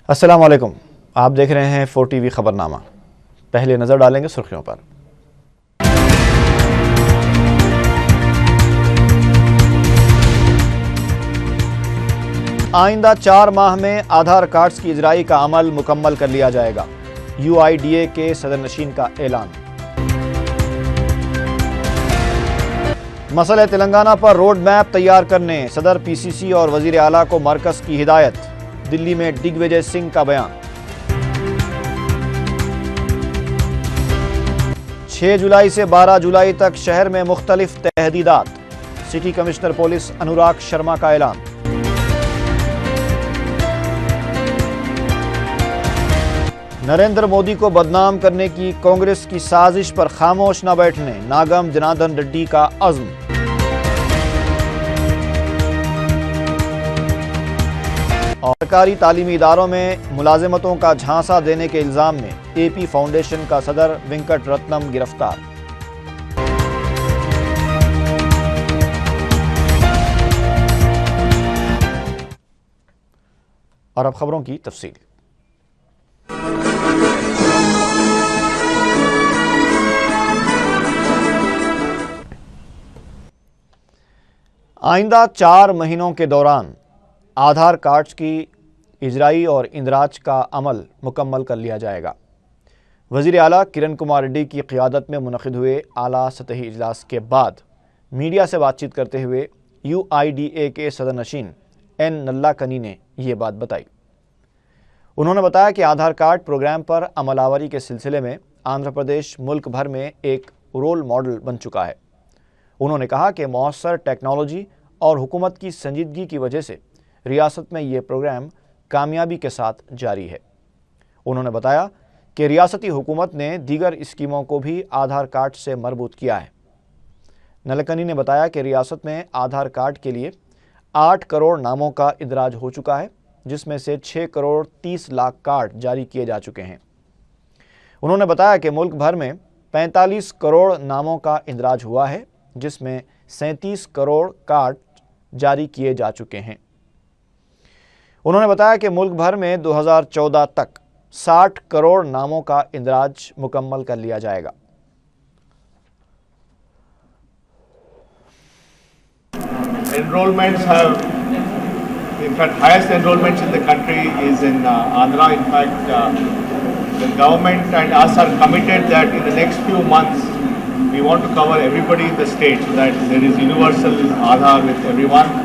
السلام علیکم، آپ دیکھ رہے ہیں 4 ٹی وی خبرنامہ۔ پہلے نظر ڈالیں گے سرخیوں پر۔ آئندہ 4 ماہ میں آدھار کارڈز کی اجرائی کا عمل مکمل کر لیا جائے گا، UIDA کے صدر نشین کا اعلان۔ مسئلہ تلنگانہ پر روڈ میپ تیار کرنے صدر PCC اور وزیر اعلیٰ کو مرکز کی ہدایت، دلی میں ڈگ وجے سنگھ کا بیان۔ 6 جولائی سے 12 جولائی تک شہر میں مختلف تحدیدات، city commissioner police Anurag Sharma کا اعلان۔ نریندر مودی کو بدنام کرنے کی کانگریس کی سازش پر خاموش نہ بیٹھنے ناگم جناردن ریڈی کا عزم۔ اور سرکاری تعلیمی اداروں میں ملازمتوں کا جھانسا دینے کے الزام میں AP فاؤنڈیشن کا صدر وینکٹ رتنم گرفتار۔ اور اب خبروں کی تفصیل۔ آئندہ 4 مہینوں کے دوران آدھار کارڈز کی اجرائی اور اندراج کا عمل مکمل کر لیا جائے گا۔ وزیر اعلیٰ کرن کمار ریڈی کی قیادت میں منعقد ہوئے اعلیٰ سطحی اجلاس کے بعد میڈیا سے بات چیت کرتے ہوئے UIDA کے صدر نشین N نلاکنی نے یہ بات بتائی۔ انہوں نے بتایا کہ آدھار کارڈ پروگرام پر عمل آوری کے سلسلے میں آندھرا پردیش ملک بھر میں ایک رول ماڈل بن چکا ہے۔ انہوں نے کہا کہ مؤثر ٹیکنالوجی اور حکومت کی سنجیدگی کی وجہ سے ریاست میں یہ پروگرام کامیابی کے ساتھ جاری ہے۔ انہوں نے بتایا کہ ریاستی حکومت نے دیگر اسکیموں کو بھی آدھار کارڈ سے مربوط کیا ہے۔ نلکنی نے بتایا کہ ریاست میں آدھار کارڈ کے لیے 8 کروڑ ناموں کا اندراج ہو چکا ہے، جس میں سے 6 کروڑ 30 لاکھ کارڈ جاری کیے جا چکے ہیں۔ انہوں نے بتایا کہ ملک بھر میں 45 کروڑ ناموں کا اندراج ہوا ہے، جس میں 37 کروڑ کارڈ جاری کیے جا چکے ہیں۔ انہوں نے بتایا کہ ملک بھر میں 2014 تک 60 کروڑ ناموں کا اندراج مکمل کر لیا جائے گا۔ Enrollments have, in fact, highest enrollments in the country is in Andhra. In fact, the government and us are committed that in the next few months we want to cover everybody in the state so that there is universal Aadhaar with everyone.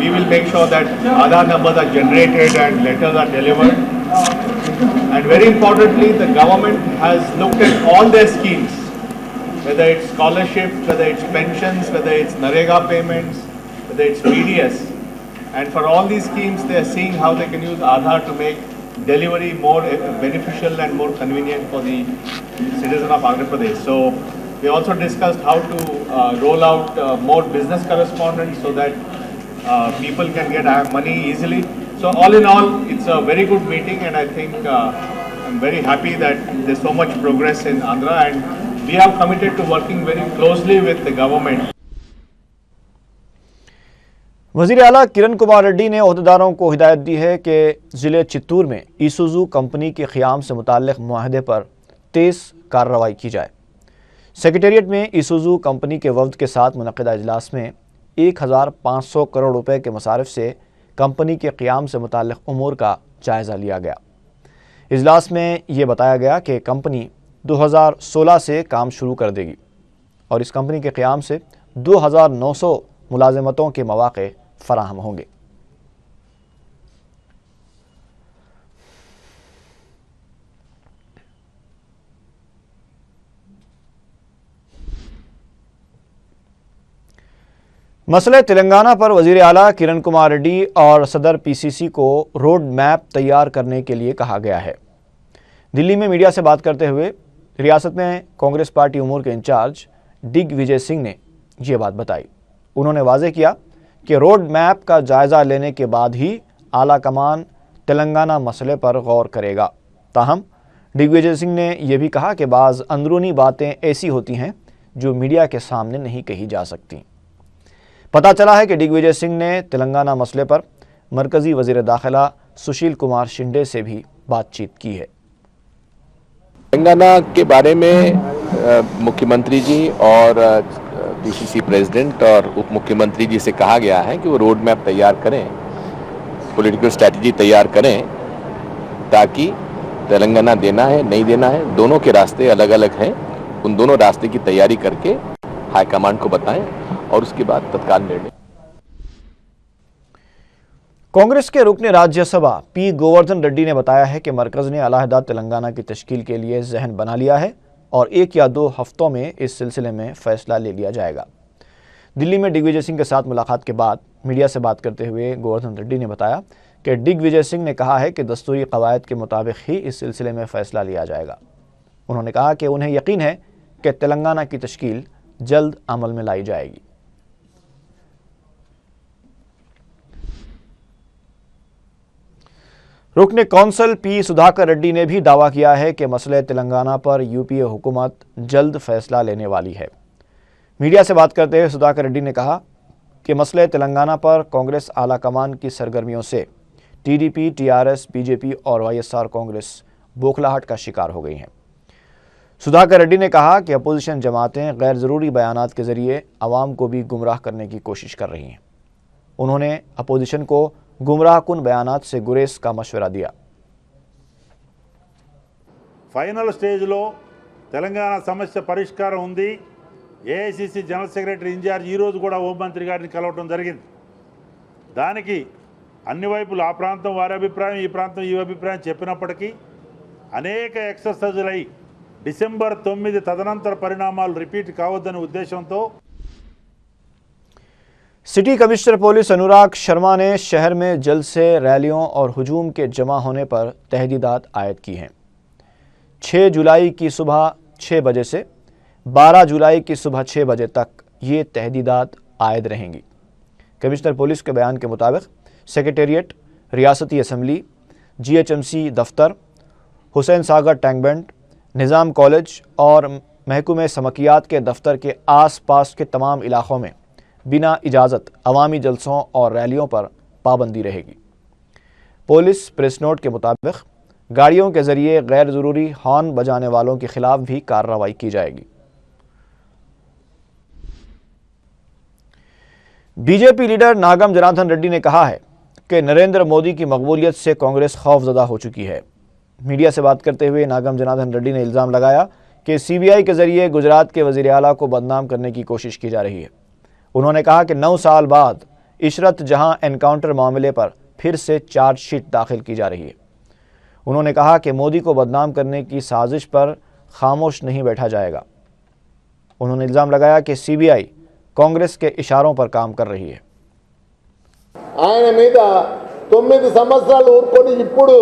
We will make sure that Aadhaar numbers are generated and letters are delivered. And very importantly, the government has looked at all their schemes, whether it's scholarships, whether it's pensions, whether it's NREGA payments, whether it's PDS. And for all these schemes, they are seeing how they can use Aadhaar to make delivery more beneficial and more convenient for the citizen of Andhra Pradesh. So we also discussed how to roll out more business correspondents so that people can get money easily. So all in all, it's a very good meeting, and I think I'm very happy that there's so much progress in Andhra, and we have committed to working very closely with the government. وزیر اعلیٰ کرن کمار ریڈی نے عہدیداروں کو ہدایت دی ہے کہ ضلع چتور میں ایسوزو کمپنی کے قیام سے متعلق معاہدے پر تیز کارروائی کی جائے۔ سیکریٹریٹ میں ایسوزو کمپنی کے وفد کے ساتھ منعقدہ اجلاس میں 1500 کروڑ روپے کے مصارف سے کمپنی کے قیام سے متعلق امور کا جائزہ لیا گیا۔ اجلاس میں یہ بتایا گیا کہ کمپنی 2016 سے کام شروع کر دے گی اور اس کمپنی کے قیام سے 2900 ملازمتوں کے مواقع فراہم ہوں گے۔ مسئلہ تلنگانہ پر وزیر اعلیٰ کرن کمار ریڈی اور صدر PCC کو روڈ میپ تیار کرنے کے لیے کہا گیا ہے۔ دلی میں میڈیا سے بات کرتے ہوئے ریاست میں کانگریس پارٹی امور کے انچارج ڈگ وجے سنگھ نے یہ بات بتائی۔ انہوں نے واضح کیا کہ روڈ میپ کا جائزہ لینے کے بعد ہی اعلیٰ کمان تلنگانہ مسئلے پر غور کرے گا۔ تاہم ڈگ وجے سنگھ نے یہ بھی کہا کہ بعض اندرونی باتیں ایسی ہوتی ہیں جو میڈیا کے سامنے نہیں کہی جا سکتی۔ پتہ چلا ہے کہ ڈگ وجے سنگھ نے تلنگانہ مسئلے پر مرکزی وزیر داخلہ सुशील कुमार शिंदे से भी बातचीत की है। तेलंगाना के बारे में मुख्यमंत्री जी और पीसीसी प्रेसिडेंट और उप मुख्यमंत्री जी से कहा गया है कि वो रोड मैप तैयार करें, पॉलिटिकल स्ट्रैटेजी तैयार करें, ताकि तेलंगाना देना है नहीं देना है, दोनों के रास्ते अलग अलग हैं, उन दोनों रास्ते की तैयारी करके हाईकमांड को बताएं और उसके बाद तत्काल निर्णय। कांग्रेस के रुकने राज्यसभा पी गोवर्धन रेड्डी ने बताया है कि मरकज ने अलहदा तेलंगाना की तश्कील के लिए जहन बना लिया है और 1 या 2 हफ्तों में इस सिलसिले में फैसला ले लिया जाएगा। दिल्ली में दिग्विजय सिंह के साथ मुलाकात के बाद मीडिया से बात करते हुए गोवर्धन रेड्डी ने बताया कि दिग्विजय सिंह ने कहा है कि दस्तूरी कवायद के मुताबिक ही इस सिलसिले में फैसला लिया जाएगा। उन्होंने कहा कि उन्हें यकीन है कि तेलंगाना की तश्कील जल्द अमल में लाई जाएगी। रुकने कौंसल पी सुधाकर रेड्डी ने भी दावा किया है कि मसले तेलंगाना पर यूपीए हुकूमत जल्द फैसला लेने वाली है। मीडिया से बात करते हुए सुधाकर रेड्डी ने कहा कि मसले तेलंगाना पर कांग्रेस आला कमान की सरगर्मियों से टीडीपी, टीआरएस, बीजेपी और वाईएसआर कांग्रेस बौखलाहट का शिकार हो गई हैं। सुधाकर रेड्डी ने कहा कि अपोजिशन जमातें गैर ज़रूरी बयानात के ज़रिए आवाम को भी गुमराह करने की कोशिश कर रही हैं। उन्होंने अपोजिशन को गुमराहकुन बयानात से गुरेज का मशवरा दिया। ఫైనల్ స్టేజ్లో తెలంగాణ సమస్య పరిష్కారం ఉంది. ఏఐసిసి జనరల్ సెక్రటరీ ఇన్ఛార్జ్ ఈరోజు కూడా హోంమంత్రి గారిని కలవటం జరిగింది. దానికి అన్ని వైపులు ఆ ప్రాంతం వారి అభిప్రాయం, ఈ ప్రాంతం ఈ అభిప్రాయం చెప్పినప్పటికీ అనేక ఎక్సర్సైజులు అయి డిసెంబర్ 9 తదనంతర పరిణామాలు రిపీట్ కావద్దనే ఉద్దేశంతో city commissioner police Anurag Sharma ने शहर में जलसे, रैलियों और हुजूम के जमा होने पर तहदीदात आयद की हैं। 6 जुलाई की सुबह 6 बजे से 12 जुलाई की सुबह 6 बजे तक ये तहदीदात आयद रहेंगी। कमिश्नर पुलिस के बयान के मुताबिक सेक्रेटेरिएट, रियासती असम्बली, जीएचएमसी दफ्तर, हुसैन सागर टैंक बैंड, निज़ाम कॉलेज और महकमे समकियात के दफ्तर के आस पास के तमाम इलाक़ों में बिना इजाज़त अवामी जलसों और रैलियों पर पाबंदी रहेगी। पुलिस प्रेस नोट के मुताबिक गाड़ियों के ज़रिए गैर ज़रूरी हॉर्न बजाने वालों के खिलाफ भी कार्रवाई की जाएगी। बीजेपी लीडर नागम जनार्दन रेड्डी ने कहा है कि नरेंद्र मोदी की मकबूलियत से कांग्रेस खौफजदा हो चुकी है। मीडिया से बात करते हुए नागम जनार्दन रेड्डी ने इल्ज़ाम लगाया कि सीबीआई के ज़रिए गुजरात के वज़ीर आला को बदनाम करने की कोशिश की जा रही है। उन्होंने कहा कि 9 साल बाद इशरत जहां एनकाउंटर मामले पर फिर से चार्जशीट दाखिल की जा रही है। उन्होंने कहा कि मोदी को बदनाम करने की साजिश पर खामोश नहीं बैठा जाएगा। उन्होंने इल्ज़ाम लगाया कि सीबीआई कांग्रेस के इशारों पर काम कर रही है। ఆయన మీద 9 సంవత్సరాలు ఊరుకొని ఇప్పుడు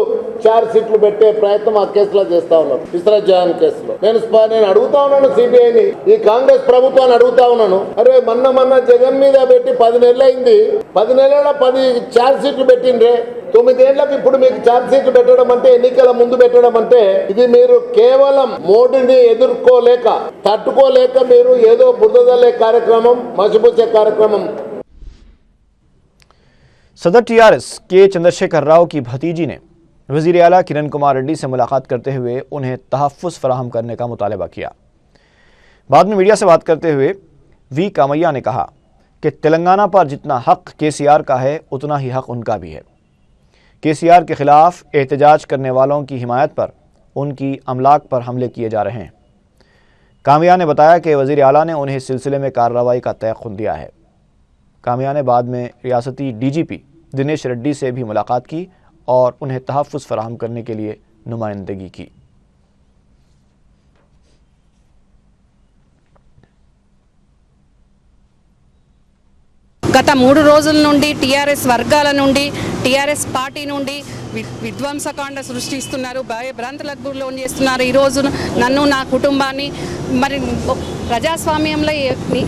చార్జ్ షీట్లు పెట్టే ప్రయత్నం ఆ కేసులో చేస్తా ఉన్నారు. ఇస్రాయల్ జహాన్ కేసులో నేను అడుగుతా ఉన్నాను సిబిఐని, ఈ కాంగ్రెస్ ప్రభుత్వాన్ని అడుగుతా ఉన్నాను, అరే మొన్న జగన్ మీద పెట్టి 10 నెలలు అయింది, 10 నెలల 10 చార్జ్ షీట్లు పెట్టిండ్రే, 9 ఏళ్లకు ఇప్పుడు మీకు చార్జ్ షీట్లు పెట్టడం అంటే, ఎన్నికల ముందు పెట్టడం అంటే, ఇది మీరు కేవలం మోడీని ఎదుర్కోలేక తట్టుకోలేక మీరు ఏదో బురదలే కార్యక్రమం, మసిపూసే కార్యక్రమం। सदर टीआरएस के चंद्रशेखर राव की भतीजी ने वज़ीर आला किरण कुमार रेड्डी से मुलाकात करते हुए उन्हें तहफ़्फ़ुज़ फराहम करने का मुतालबा किया। बाद में मीडिया से बात करते हुए वी कामैया ने कहा कि तेलंगाना पर जितना हक़ केसीआर का है उतना ही हक़ उनका भी है। केसीआर के ख़िलाफ़ एहतजाज करने वालों की हिमायत पर उनकी अमलाक पर हमले किए जा रहे हैं। कामैया ने बताया कि वज़ीर आला ने उन्हें इस सिलसिले में कार्रवाई का तयक़ुन दिया है। कामैया ने बाद में रियासती डीजीपी दिनेश रेड्डी से भी मुलाकात की और उन्हें तहफ़्फ़ुज़ फराहम करने के लिए नुमाइंदगी की। గత 3 రోజుల నుండి టీఆర్ఎస్ వర్గాల నుండి టీఆర్ఎస్ పార్టీ నుండి విధ్వంసకాండ సృష్టిస్తున్నారు, భయభ్రాంతులకు లోన్ చేస్తున్నారు। ఈరోజు నన్ను, నా కుటుంబాన్ని, మరి ప్రజాస్వామ్యంలో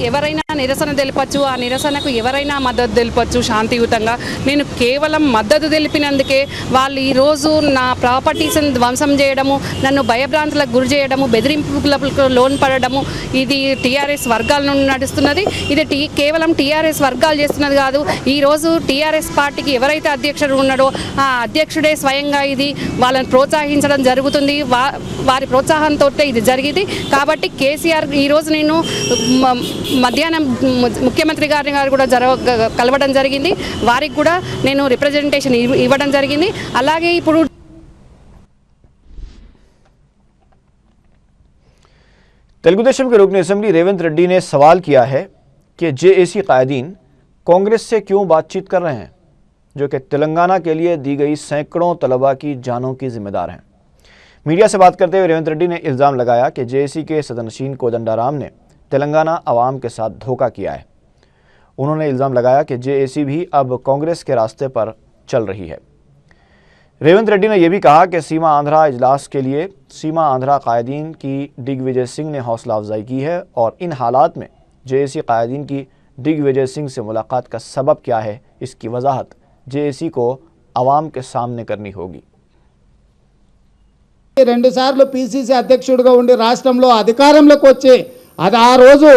ఎవరైనా నిరసన తెలపచ్చు, ఆ నిరసనకు ఎవరైనా మద్దతు తెలపచ్చు శాంతియుతంగా। నేను కేవలం మద్దతు తెలిపినందుకే వాళ్ళు ఈరోజు నా ప్రాపర్టీస్ని ధ్వంసం చేయడము, నన్ను భయభ్రాంతులకు గురి చేయడము, బెదిరింపులకు లోన్ పడడము, ఇది టీఆర్ఎస్ వర్గాల నుండి నడుస్తున్నది। ఇది కేవలం టీఆర్ఎస్ వర్గాలు చేస్తున్నది కాదు। ఈరోజు టీఆర్ఎస్ పార్టీకి ఎవరైతే అధ్యక్షుడు ఉన్నాడో ఆ అధ్యక్షుడు అధ్యక్షుడే స్వయంగా ఇది వాళ్ళని ప్రోత్సహించడం జరుగుతుంది. వారి ప్రోత్సాహంతో ఇది జరిగింది. కాబట్టి కేసీఆర్ ఈరోజు నేను మధ్యాహ్నం ముఖ్యమంత్రి గారు కూడా కలవడం జరిగింది. వారికి కూడా నేను రిప్రజెంటేషన్ ఇవ్వడం జరిగింది. అలాగే ఇప్పుడు तेलुगुदेशम के रुकन असम्बली रेवंत रेड्डी ने सवाल किया है कि जेएसी कायदीन कांग्रेस से क्यों बातचीत कर रहे हैं, जो कि तेलंगाना के लिए दी गई सैकड़ों तलबा की जानों की जिम्मेदार हैं। मीडिया से बात करते हुए रेवंत रेड्डी ने इल्ज़ाम लगाया कि जेएसी के सदनशीन कोदंडाराम ने तेलंगाना आवाम के साथ धोखा किया है। उन्होंने इल्ज़ाम लगाया कि जेएसी भी अब कांग्रेस के रास्ते पर चल रही है। रेवंत रेड्डी ने यह भी कहा कि सीमा आंध्रा इजलास के लिए सीमा आंध्रा कायदीन की दिग्विजय सिंह ने हौसला अफजाई की है और इन हालात में जेएसी कायदीन की दिग्विजय सिंह से मुलाकात का सबब क्या है, इसकी वजाहत जेएसी को आवाम के सामने करनी होगी। 2 సార్లు పిసిసి అధ్యక్షుడిగా ఉండి రాష్ట్రంలో అధికారంలోకి వచ్చి అది ఆ రోజు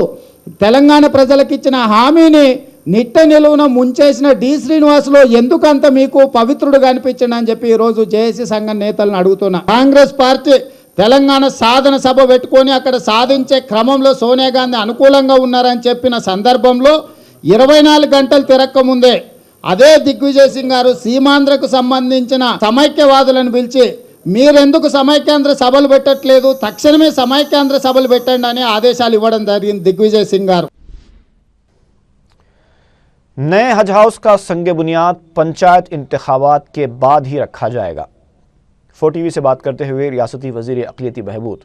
తెలంగాణ ప్రజలకు ఇచ్చిన హామీని నిట్ట నిలువున ముంచేసిన డి శ్రీనివాసులు ఎందుకంత మీకు పవిత్రుడుగా అనిపించండి అని చెప్పి ఈరోజు జేఏసీ సంఘం నేతలను అడుగుతున్నా. కాంగ్రెస్ పార్టీ తెలంగాణ సాధన సభ పెట్టుకొని అక్కడ సాధించే క్రమంలో సోనియా గాంధీ అనుకూలంగా ఉన్నారని చెప్పిన సందర్భంలో 24 గంటలు తిరక్కముందే అదే దిగ్విజయ్ సింగ్ గారు సీమాంధ్రకు సంబంధించిన సమైక్యవాదులను పిలిచి మీరెందుకు సమైక్యాంధ్ర సభలు పెట్టట్లేదు, తక్షణమే సమైక్యాంధ్ర సభలు పెట్టండి అని ఆదేశాలు ఇవ్వడం జరిగింది దిగ్విజయ్ సింగ్ గారు. नए हज हाउस का संग बुनियाद पंचायत इंतखाबात के बाद ही रखा जाएगा। 4TV से बात करते हुए रियासती वज़ीर अक़लियती बहबूद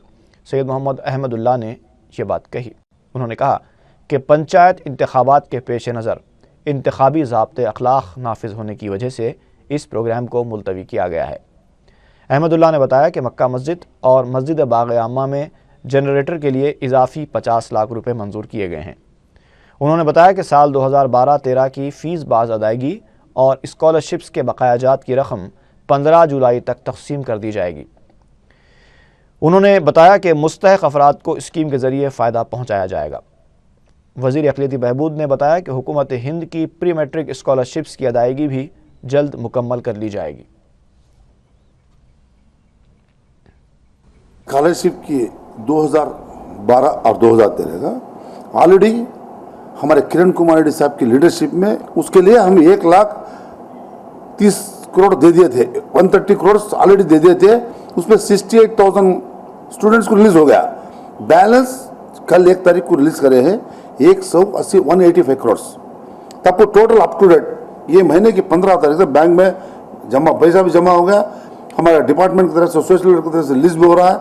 सैयद मोहम्मद अहमदुल्लाह ने यह बात कही। उन्होंने कहा कि पंचायत इंतखाबात के पेश नज़र इंतखाबी ज़ाब्ते अखलाक नाफिज होने की वजह से इस प्रोग्राम को मुलतवी किया गया है। अहमदुल्लाह ने बताया कि मक्का मस्जिद और मस्जिद बाग़ आम्मा में जनरेटर के लिए इजाफी 50 लाख रुपए मंजूर किए गए हैं। उन्होंने बताया कि साल 2012-13 की फ़ीस बाज अदायगी और स्कॉलरशिप्स के बकायाजात की रकम 15 जुलाई तक तकसीम कर दी जाएगी। उन्होंने बताया कि मुस्तहक़ अफराद को स्कीम के ज़रिए फ़ायदा पहुँचाया जाएगा। वज़ीर अक़लियती बहबूद ने बताया कि हुकूमत हिंद की प्री मैट्रिक स्कॉलरशिप्स की अदायगी भी जल्द मुकम्मल कर ली जाएगी। स्कॉलरशिप की 2012 और 2013 का ऑलरेडी हमारे किरण कुमार रेड्डी साहब की लीडरशिप में उसके लिए हम 1,30,00,000 करोड़ दे दिए थे, 130 करोड़ ऑलरेडी दे दिए थे। उसमें 68,000 स्टूडेंट्स को रिलीज हो गया। बैलेंस कल 1 तारीख को रिलीज करे हैं 185 करोड़। तब वो टोटल अप टू डेट ये महीने की 15 तारीख से बैंक में जमा पैसा भी जमा हो गया, हमारे डिपार्टमेंट की तरफ से सोशल की तरफ से रिलीज भी हो रहा है।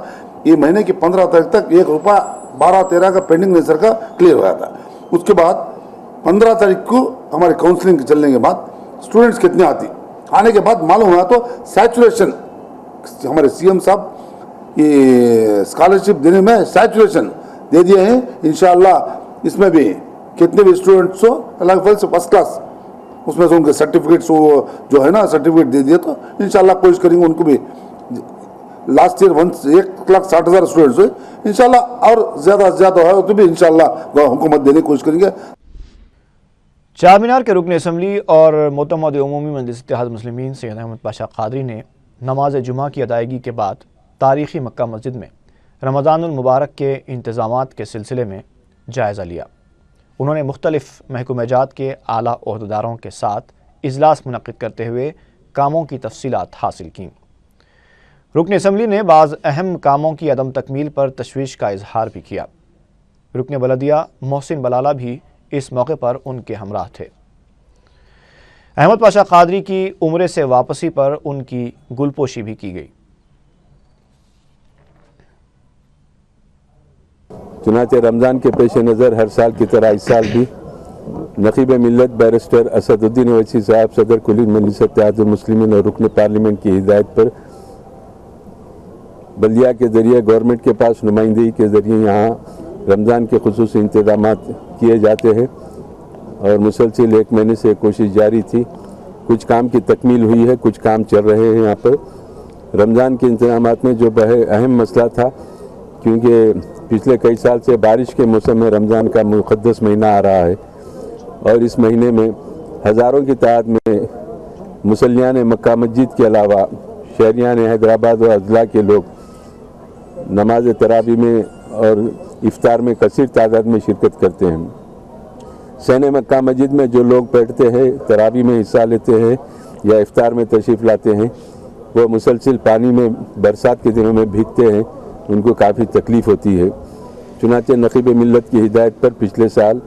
ये महीने की 15 तारीख तक 1 रुपया 12-13 का पेंडिंग नेचर का क्लियर हो गया था। उसके बाद 15 तारीख को हमारे काउंसलिंग चलने के बाद स्टूडेंट्स कितने आने के बाद मालूम हुआ तो सैचुरेशन हमारे सीएम साहब ये स्कॉलरशिप देने में सैचुरेशन दे दिए हैं। इंशाअल्लाह इसमें भी कितने भी स्टूडेंट्स हो अलग से फर्स्ट क्लास उसमें से उनके सर्टिफिकेट्स जो है ना सर्टिफिकेट दे दिए तो इंशाअल्लाह कोशिश करेंगे उनको भी। लास्ट ईयर 1,60,000 स्टूडेंट्स हुए, इंशाल्लाह और ज़्यादा से ज़्यादा है तो भी इंशाल्लाह हुकूमत देने की कोशिश करेंगे। चार मीनार के रुकन असम्बली और मोतमद उमूमी मजलिस इत्तेहाद मुस्लिमीन सैयद अहमद पाशा क़ादरी ने नमाज जुमा की अदायगी के बाद तारीख़ी मक्का मस्जिद में रमज़ानुल मुबारक के इंतज़ामात के सिलसिले में जायज़ा लिया। उन्होंने मुख्तलिफ़ महकूमजात के आला ओहदेदारों के साथ इजलास मुनक़्क़िद करते हुए कामों की तफसीलात हासिल कीं। रुकन असम्बली ने बाज़ अहम कामों की अदम तकमील पर तशवीश का इजहार भी किया। रुकन बलदिया मोहसिन बलाला भी इस मौके पर उनके हमराह थे। अहमद पाशा क़ादरी की उम्रे से वापसी पर उनकी गुलपोशी भी की गई। चुनाचे रमज़ान के पेश नज़र हर साल की तरह इस साल भी नक़ीब मिल्लत बैरिस्टर असदुद्दीन ओवैसी साहब सदर कुली मजलिस इत्तेहादुल मुस्लिमीन और रुकन पार्लियामेंट की हिदायत पर बल्दिया के ज़रिए गवर्नमेंट के पास नुमाइंदगी के ज़रिए यहाँ रमज़ान के खुसूसी इंतज़ाम किए जाते हैं और मुसलसल 1 महीने से कोशिश जारी थी। कुछ काम की तकमील हुई है, कुछ काम चल रहे हैं। यहाँ पर रमज़ान के इंतज़ामात में जो अहम मसला था, क्योंकि पिछले कई साल से बारिश के मौसम में रमज़ान का मुक़द्दस महीना आ रहा है और इस महीने में हज़ारों की तादाद में मुसल्लियान मक्का मस्जिद के अलावा शहरियान हैदराबाद और अजला के लोग नमाज तरावी में और इफ्तार में कसीर तादाद में शिरकत करते हैं। सहन मक्का मस्जिद में जो लोग बैठते हैं, तरावी में हिस्सा लेते हैं या इफ्तार में तशरीफ़ लाते हैं, वो मुसलसल पानी में बरसात के दिनों में भीगते हैं, उनको काफ़ी तकलीफ़ होती है। चुनाचे नक़ीब मिल्लत की हिदायत पर पिछले साल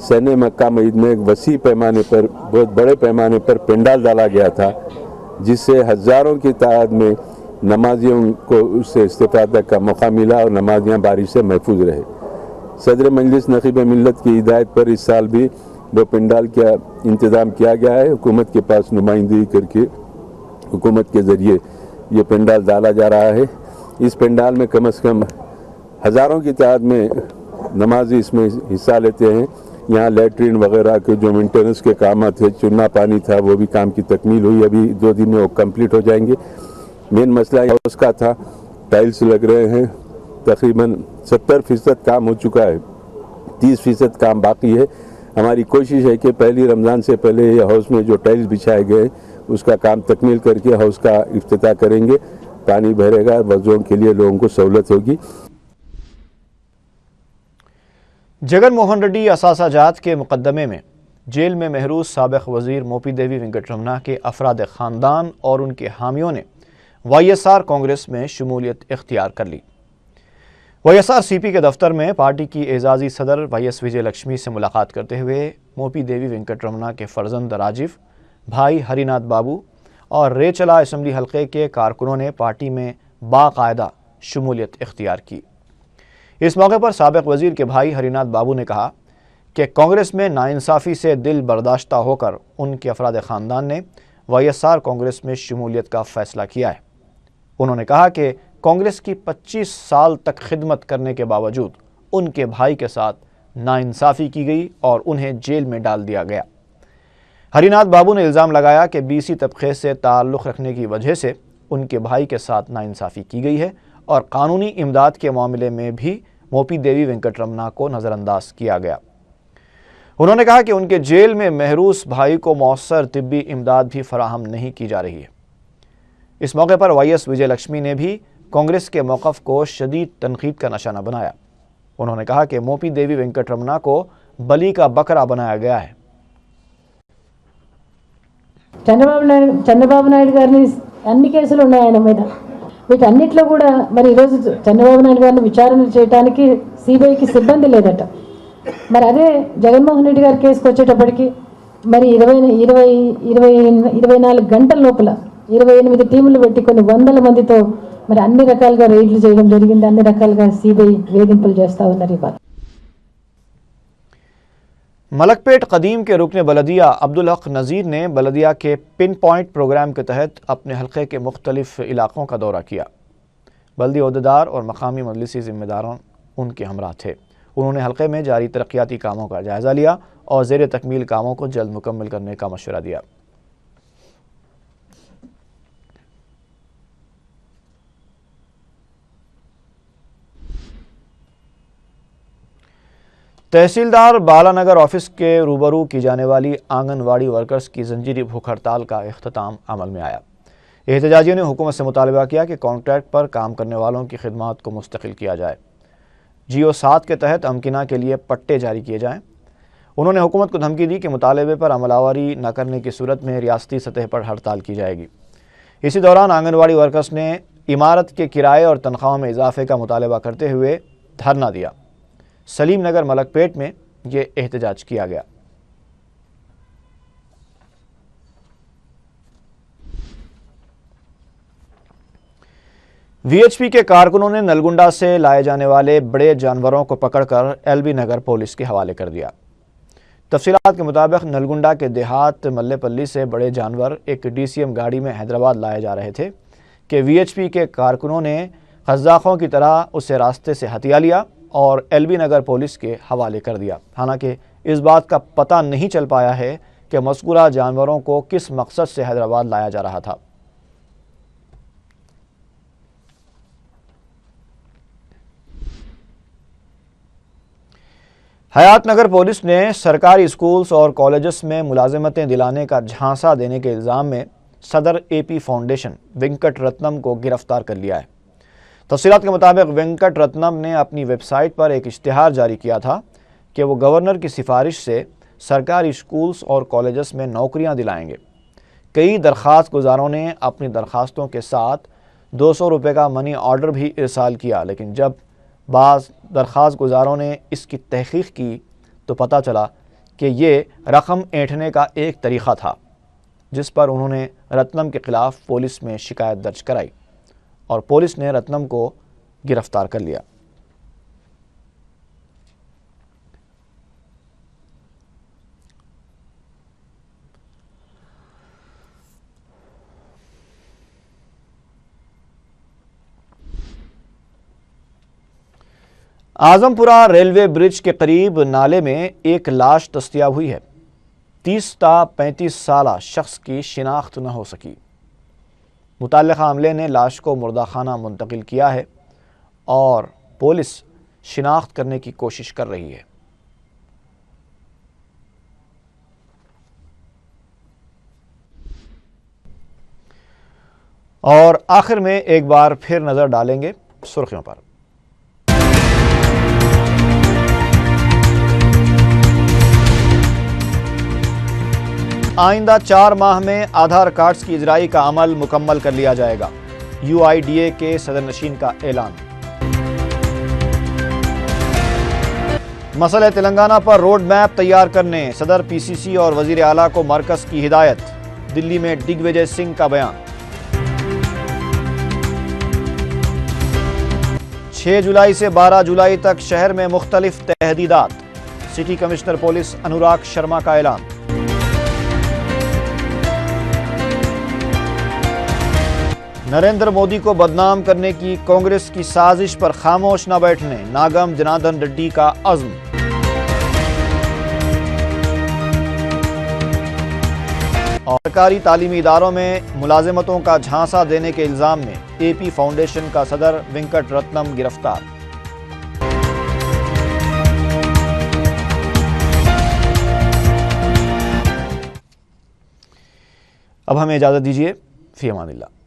सहन मक्का मस्जिद में एक वसी पैमाने पर, बहुत बड़े पैमाने पर पंडाल डाला गया था, जिससे हज़ारों की तादाद में नमाजियों को उससे इस्तिफ़ादा का मौका मिला और नमाजियाँ बारिश से महफूज रहे। सदर मजलिस नक़ीब मिल्लत की हिदायत पर इस साल भी वो पंडाल का इंतज़ाम किया गया है। हुकूमत के पास नुमाइंदगी करके हुकूमत के ज़रिए ये पंडाल डाला जा रहा है। इस पंडाल में कम से कम हज़ारों की तादाद में नमाजी इसमें हिस्सा लेते हैं। यहाँ लैट्रिन वगैरह के जो मेंटेनेंस के काम थे, चुना पानी था, वो भी काम की तकमील हुई, अभी 2 दिन में वो कंप्लीट हो जाएंगे। मेन मसला उसका था, टाइल्स लग रहे हैं, तकरीबन 70% काम हो चुका है, 30% काम बाकी है। हमारी कोशिश है कि पहली रमज़ान से पहले ये हाउस में जो टाइल्स बिछाए गए उसका काम तकमील करके हाउस का इफ्तिताह करेंगे। पानी भरेगा, वज़ुओं के लिए लोगों को सहूलत होगी। जगन मोहन रेड्डी असासाजात के मुकदमे में जेल में महरूस साबिक़ वज़ीर मोपी देवी वेंकटरमना के अफराद ख़ानदान और उनके हामियों ने YSR कांग्रेस में शमूलियत इख्तियार कर ली। YSRCP के दफ्तर में पार्टी की एजाज़ी सदर YS विजय लक्ष्मी से मुलाकात करते हुए मोपी देवी वेंकटरमना के फर्जंद राजीव, भाई हरिनाथ बाबू और रेचला असम्बली हल्के के कारकुनों ने पार्टी में बाकायदा शमूलियत इख्तियार की। इस मौके पर साबिक़ वज़ीर के भाई हरिनाथ बाबू ने कहा कि कांग्रेस में नाइंसाफ़ी से दिल बर्दाश्ता होकर उनके अफराद ख़ानदान ने YSR कांग्रेस में शमूलियत का फ़ैसला किया है। उन्होंने कहा कि कांग्रेस की 25 साल तक खिदमत करने के बावजूद उनके भाई के साथ नाइंसाफ़ी की गई और उन्हें जेल में डाल दिया गया। हरिनाथ बाबू ने इल्ज़ाम लगाया कि BC तबक़े से ताल्लुक़ रखने की वजह से उनके भाई के साथ नाइंसाफ़ी की गई है और कानूनी इमदाद के मामले में भी मोपी देवी वेंकटरमना को नज़रअंदाज किया गया। उन्होंने कहा कि उनके जेल में महरूस भाई को मौसर तिब्बी इमदाद भी फराहम नहीं की जा रही है। इस मौके पर YS विजय लक्ष्मी ने भी कांग्रेस के मौक़िफ़ को शदीद तनक़ीद का निशाना बनाया। उन्होंने कहा कि मोपी देवी वेंकटरमना को बली का बकरा बनाया गया है। చంద్రబాబు నాయుడు గారిని అన్ని కేసులు ఉన్నాయి ఆయన మీద. వీటన్నిటిలో కూడా మరి ఈరోజు చంద్రబాబు నాయుడు గారిని విచారణ చేయడానికి సిబిఐకి సిబ్బంది లేదట. మరి అదే జగన్మోహన్ రెడ్డి గారి కేసుకు వచ్చేటప్పటికి మరి 24 గంటల లోపల 28 టీములు పెట్టి కొన్ని వందల మందితో మరి అన్ని రకాలుగా రైడ్లు చేయడం జరిగింది. అన్ని రకాలుగా సిబిఐ వేధింపులు చేస్తూ ఉన్నారు ఇవాళ. मलकपेट कदीम के रुकन बलदिया अब्दुल हक नज़ीर ने बलदिया के पिन पॉइंट प्रोग्राम के तहत अपने हल्के के मुख्तलिफ इलाक़ों का दौरा किया। बल्दी अहदेदार और मकामी मजलिसी ज़िम्मेदारों उनके हमरा थे। उन्होंने हल्के में जारी तरक्याती कामों का जायज़ा लिया और ज़ेर तकमील कामों को जल्द मुकम्मल करने का मशवरा दिया। तहसीलदार बालानगर ऑफिस के रूबरू की जाने वाली आंगनवाड़ी वर्कर्स की जंजीरी भूख हड़ताल का इख्तिताम अमल में आया। एहतजाजियों ने हुकूमत से मुतालबा किया कि कॉन्ट्रैक्ट पर काम करने वालों की खिदमत को मुस्तकिल किया जाए। जियो 7 के तहत अमकिना के लिए पट्टे जारी किए जाएँ। उन्होंने हुकूमत को धमकी दी कि मुतालबे पर अमलावरी न करने की सूरत में रियासती सतह पर हड़ताल की जाएगी। इसी दौरान आंगनवाड़ी वर्कर्स ने इमारत के किराए और तनख्वाहों में इजाफे का मुतालबा करते हुए धरना दिया। सलीम नगर मलकपेट में ये एहतजाज किया गया। VHP के कारकुनों ने नलगुंडा से लाए जाने वाले बड़े जानवरों को पकड़कर LB नगर पुलिस के हवाले कर दिया। तफसीलात के मुताबिक नलगुंडा के देहात मल्लेपल्ली से बड़े जानवर एक DCM गाड़ी में हैदराबाद लाए जा रहे थे कि VHP के कारकुनों ने क़ज़्ज़ाक़ों की तरह उसे रास्ते से हथिया लिया और LB नगर पुलिस के हवाले कर दिया। हालांकि इस बात का पता नहीं चल पाया है कि मज़कूरा जानवरों को किस मकसद से हैदराबाद लाया जा रहा था। हयात नगर पुलिस ने सरकारी स्कूल्स और कॉलेजेस में मुलाजिमतें दिलाने का झांसा देने के इल्ज़ाम में صدر AP فاؤنڈیشن وینکٹ رتنم کو گرفتار کر لیا ہے۔ تفصیلات کے مطابق وینکٹ رتنم نے اپنی ویب سائٹ پر ایک اشتہار جاری کیا تھا کہ وہ گورنر کی سفارش سے سرکاری اسکولز اور کالجز میں نوکریاں دلائیں گے۔ کئی درخواست گزاروں نے اپنی درخواستوں کے ساتھ 200 روپے کا منی آرڈر بھی ارسال کیا، لیکن جب بعض درخواست گزاروں نے اس کی تحقیق کی تو پتہ چلا کہ یہ رقم اینٹھنے کا ایک طریقہ تھا، جس پر انہوں نے رتنم کے خلاف پولیس میں شکایت درج کرائی اور پولیس نے رتنم کو گرفتار کر لیا۔ اعظم پورہ ریلوے برج کے قریب نالے میں ایک لاش دستیاب ہوئی ہے۔ 30 تا 35 سالہ شخص کی شناخت نہ ہو سکی۔ متعلقہ عملے نے لاش کو مردہ خانہ منتقل کیا ہے اور پولیس شناخت کرنے کی کوشش کر رہی ہے۔ اور آخر میں ایک بار پھر نظر ڈالیں گے سرخیوں پر۔ آئندہ 4 ماہ میں آدھار کارڈز کی اجرائی کا عمل مکمل کر لیا جائے گا، UIDA کے صدر نشین کا اعلان۔ مسئلہ تلنگانہ پر روڈ میپ تیار کرنے صدر PCC اور وزیر اعلیٰ کو مرکز کی ہدایت، دلی میں ڈگ وجے سنگھ کا بیان۔ 6 جولائی سے 12 جولائی تک شہر میں مختلف تحدیدات، city commissioner police Anurag Sharma کا اعلان۔ نریندر مودی کو بدنام کرنے کی کانگریس کی سازش پر خاموش نہ بیٹھنے ناگم جناردن ریڈی کا عزم۔ اور سرکاری تعلیمی اداروں میں ملازمتوں کا جھانسا دینے کے الزام میں AP فاؤنڈیشن کا صدر وینکٹ رتنم گرفتار۔ اب ہمیں اجازت دیجیے، فی امان اللہ۔